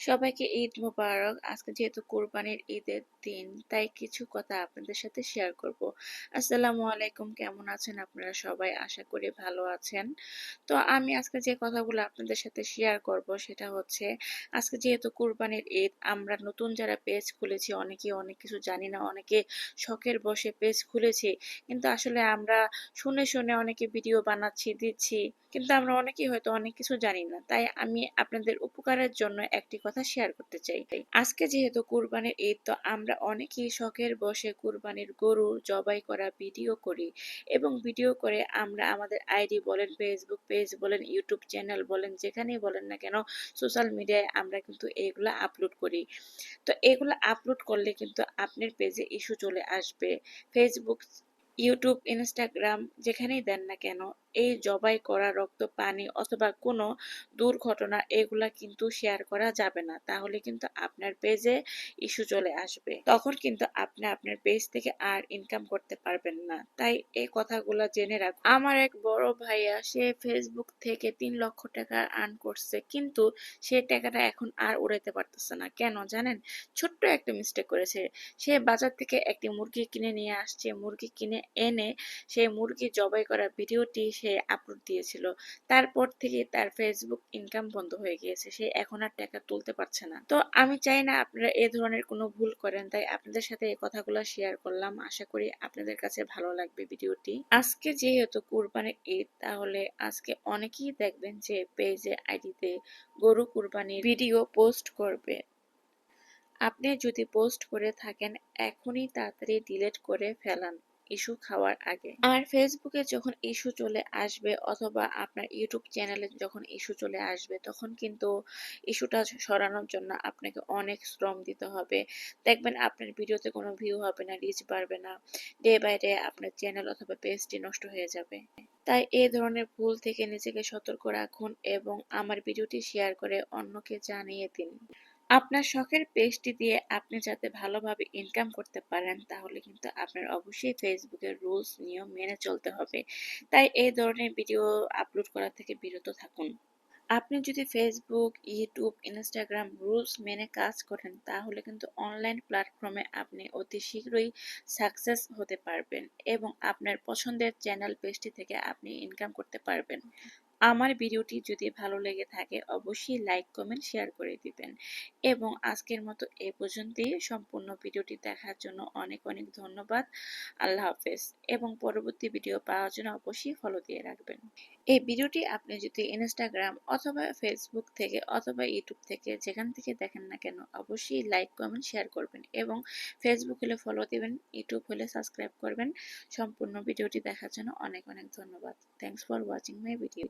সবাইকে ঈদ মোবারক। আজকে যেহেতু কোরবানির ঈদের দিন, তাই কিছু কথা আপনাদের সাথে শেয়ার করব। আসসালামু আলাইকুম, কেমন আছেন আপনারা সবাই? আশা করি ভালো আছেন। তো আমি আজকে যে কথাগুলো আপনাদের সাথে শেয়ার করব সেটা হচ্ছে, আজকে যেহেতু কোরবানির ঈদ, আমরা নতুন যারা পেজ খুলেছি অনেকে অনেক কিছু জানি না, অনেকে শখের বশে পেজ খুলেছি। কিন্তু আসলে আমরা শুনে অনেকে ভিডিও বানাচ্ছি, দিচ্ছি। কিন্তু আমরা অনেকেই হয়তো অনেক কিছু জানি না। তাই আমি আপনাদের উপকারের জন্য একটি কথা শেয়ার করতে চাই। আজকে যেহেতু কুরবানির ঈদ, তো আমরা অনেকেই শখের বশে কুরবানির গরু জবাই করা ভিডিও করি এবং ভিডিও করে আমরা আমাদের আইডি বলেন, ফেসবুক পেজ বলেন, ইউটিউব চ্যানেল বলেন, যেখানেই বলেন না কেন সোশ্যাল মিডিয়ায় আমরা কিন্তু এগুলা আপলোড করি। তো এগুলো আপলোড করলে কিন্তু আপনার পেজে ইস্যু চলে আসবে। ফেসবুক, ইউটিউব, ইনস্টাগ্রাম যেখানেই দেন না কেন, এই জবাই করা রক্ত পানি অথবা কোনো দুর্ঘটনা এগুলা কিন্তু শেয়ার করা যাবে না। তাহলে কিন্তু আপনার পেজে ইস্যু চলে আসবে। তখন কিন্তু আপনি আপনার পেজ থেকে আর ইনকাম করতে পারবেন না। তাই এই কথাগুলো জেনে রাখুন। আমার এক বড় ভাইয়া, সে ফেসবুক থেকে ৩ লক্ষ টাকা আর্ন করছে, কিন্তু সে টাকাটা এখন আর উড়াইতে পারতেছে না। কেন জানেন? ছোট্ট একটা মিস্টেক করেছে। সে বাজার থেকে একটি মুরগি কিনে নিয়ে আসছে। মুরগি কিনে এনে সেই মুরগি জবাই করা ভিডিওটি সে আপলোড দিয়েছিল। তারপর থেকে তার ফেসবুক ইনকাম বন্ধ হয়ে গিয়েছে। সে এখন আর টাকা তুলতে পারছে না। তো আমি চাই না আপনারা এ ধরনের কোনো ভুল করেন। তাই আপনাদের সাথে এই কথাগুলো শেয়ার করলাম। আশা করি আপনাদের কাছে ভালো লাগবে ভিডিওটি। আজকে যেহেতু কুরবানির ঈদ, তাহলে আজকে অনেকেই দেখবেন যে পেজে, আইডিতে গরু কুরবানির ভিডিও পোস্ট করবে। আপনি যদি পোস্ট করে থাকেন, এখনই তাড়াতাড়ি ডিলিট করে ফেলান ইস্যু খাওয়ার আগে। আর ফেসবুকে যখন ইস্যু চলে আসবে অথবা আপনার ইউটিউব চ্যানেলে যখন ইস্যু চলে আসবে, তখন কিন্তু ইস্যুটা সরানোর জন্য আপনাকে অনেক শ্রম দিতে হবে। দেখবেন আপনার ভিডিওতে কোনো ভিউ হবে না, রিচ বাড়বে না। ডে বাই ডে আপনার চ্যানেল অথবা পেজটি নষ্ট হয়ে যাবে। তাই এই ধরনের ভুল থেকে নিজেকে সতর্ক রাখুন এবং আমার ভিডিওটি শেয়ার করে অন্যকে জানিয়ে দিন। আপনার শখের পেজটি দিয়ে আপনি যাতে ভালোভাবে ইনকাম করতে পারেন, তাহলে কিন্তু আপনার অবশ্যই ফেসবুকের রুলস নিয়ম মেনে চলতে হবে। তাই এই ধরনের ভিডিও আপলোড করা থেকে বিরত থাকুন। আপনি যদি ফেসবুক, ইউটিউব, ইনস্টাগ্রাম রুলস মেনে কাজ করেন, তাহলে কিন্তু অনলাইন প্ল্যাটফর্মে আপনি অতি শীঘ্রই সাকসেস হতে পারবেন এবং আপনার পছন্দের চ্যানেল পেজটি থেকে আপনি ইনকাম করতে পারবেন। আমার ভিডিওটি যদি ভালো লেগে থাকে, অবশ্যই লাইক, কমেন্ট, শেয়ার করে দিবেন এবং আজকের মতো এ পর্যন্তই। সম্পূর্ণ ভিডিওটি দেখার জন্য অনেক অনেক ধন্যবাদ। আল্লাহ হাফেজ এবং পরবর্তী ভিডিও পাওয়ার জন্য অবশ্যই ফলো দিয়ে রাখবেন। এই ভিডিওটি আপনি যদি ইনস্টাগ্রাম অথবা ফেসবুক থেকে অথবা ইউটিউব থেকে যেখান থেকে দেখেন না কেন, অবশ্যই লাইক, কমেন্ট, শেয়ার করবেন এবং ফেসবুক হলে ফলো দিবেন, ইউটিউব হলে সাবস্ক্রাইব করবেন। সম্পূর্ণ ভিডিওটি দেখার জন্য অনেক অনেক ধন্যবাদ। Thanks for watching my video.